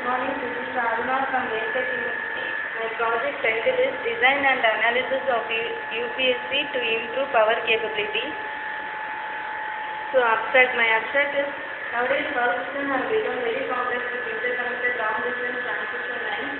morning. This is Aruna from Venkat University. My project title is Design and Analysis of UPSC to Improve Power Capability. So my abstract is, nowadays power systems have become very complex with interconnected long distance transmission lines.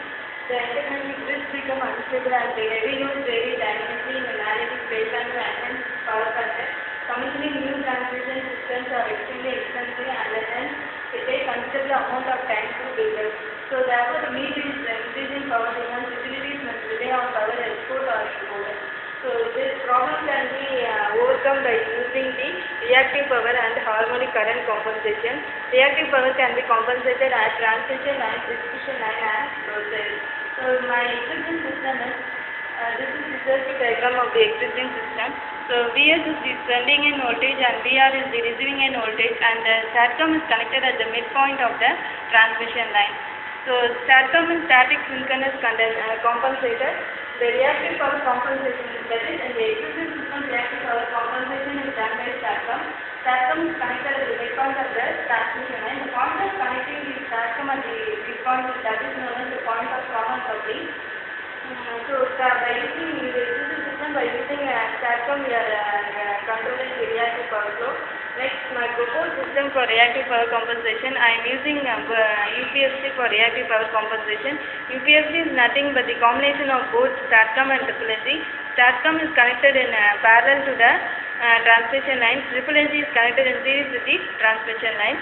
The interconnected grids become unstable and they heavy loads vary dynamically in analytic baseline to enhance power factor. Commissioning new transmission systems are extremely expensive and hence it takes considerable amount of time to build up. So therefore, to meet this increasing power demand, utilities must rely on power export or import. So this problem can be overcome by using the reactive power and harmonic current compensation. Reactive power can be compensated at transmission line, distribution line and load side. So my existing system is, this is the circuit diagram of the existing system. So Vs is the sending in voltage and Vr is the receiving in voltage, and the STATCOM is connected at the midpoint of the transmission line. So STATCOM is static synchronous compensator. The reactive power compensation, that is, in the existing system, reactive power compensation is done by STATCOM. STATCOM is connected at the midpoint of the transmission line. The point of connecting the STATCOM at the midpoint, that is known as the point of common coupling. By using the existing system, by using STATCOM, we are controlling the reactive power flow. Next, my proposed system for reactive power compensation, I am using UPSC for reactive power compensation. UPSC is nothing but the combination of both STATCOM and SSSG. STATCOM is connected in parallel to the transmission line. SSSG is connected in series with the transmission line.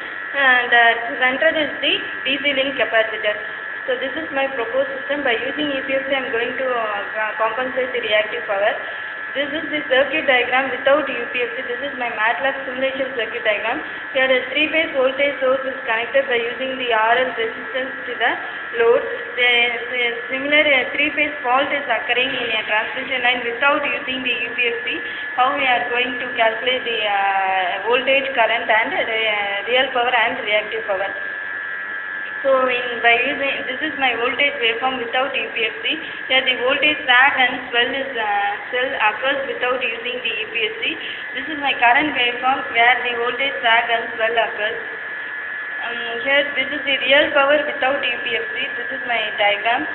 The center is the DC link capacitor. So this is my proposed system. By using UPSC, I am going to compensate the reactive power. This is the circuit diagram without UPSC. This is my MATLAB simulation circuit diagram. Here a 3-phase voltage source is connected by using the RL resistance to the load. The similar 3-phase fault is occurring in a transmission line without using the UPSC. How we are going to calculate the voltage, current and real power and reactive power. So by using, this is my voltage waveform without UPSC. Here the voltage sag and swell occurs without using the UPSC. This is my current waveform where the voltage sag and swell occurs. Here this is the real power without UPSC. This is my diagram,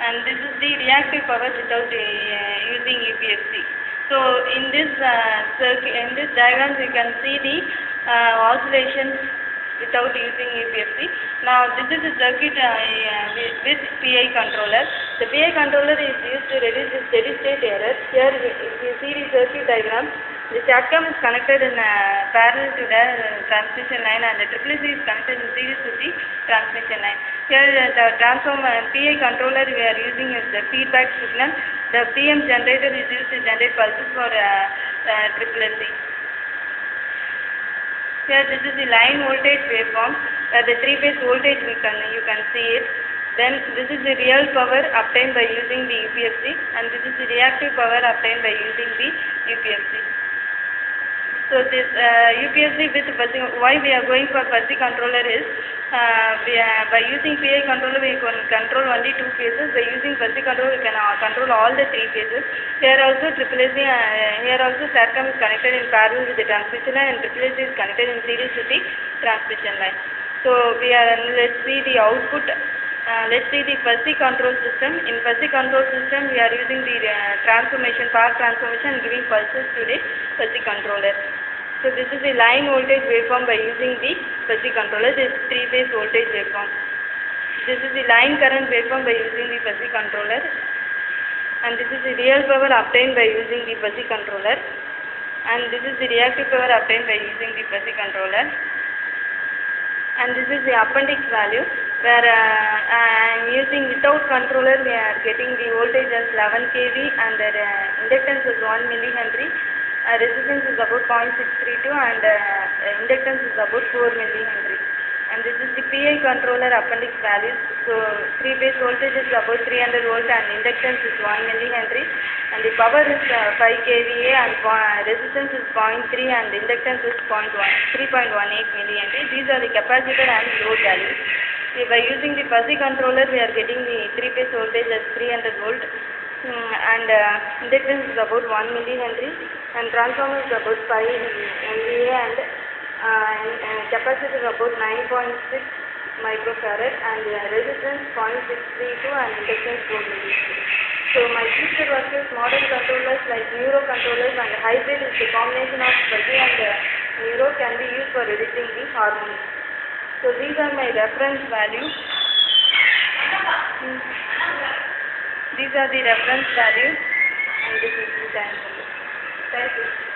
and this is the reactive power without using UPSC. So in this diagram you can see the oscillations without using UPSC. Now this is a circuit with PI controller. The PI controller is used to reduce the steady state error. Here if you see the circuit diagram, the STATCOM is connected in parallel to the transmission line, and the SSSG is connected in series with the transmission line. Here the PI controller we are using is the feedback signal. The PM generator is used to generate pulses for SSSG. Here this is the line voltage waveform where the 3-phase voltage you can see it. Then this is the real power obtained by using the UPSC, and this is the reactive power obtained by using the UPSC. So this UPSC with fuzzy, why we are going for fuzzy controller is by using PI controller we can control only 2 phases. By using fuzzy controller we can control all the 3 phases. Here also here also STATCOM is connected in parallel with the transmission line, and SSSG is connected in series with the transmission line. So let's see the output. Let's see the fuzzy control system. In fuzzy control system, we are using the power transformation, giving pulses to the fuzzy controller. So this is the line voltage waveform by using the fuzzy controller. This is 3-phase voltage waveform. This is the line current waveform by using the fuzzy controller, and this is the real power obtained by using the fuzzy controller, and this is the reactive power obtained by using the fuzzy controller. And this is the appendix value where I am using without controller we are getting the voltage as 11 kV, and the inductance is 1 millihenry, resistance is about 0.632, and inductance is about 4 millihenry. And this is the PI controller appendix values. So 3-phase voltage is about 300 volt and inductance is 1 millihenry, and the power is 5 kVA, and resistance is 0.3 and inductance is 3.18 millihenry. These are the capacitor and load values. By using the fuzzy controller we are getting the 3-phase voltage as 300 volt, and inductance is about 1 millihenry, and transformer is about 5 MVA, and capacitor is about 9.6 microfarad and resistance 0.632 and inductance 4 milliseconds. So my future work is modern controllers like neurocontrollers and hybrid is the combination of Fuzzy and neuro can be used for editing the harmony. So these are my reference values. These are the reference values and this is the time. Thank you.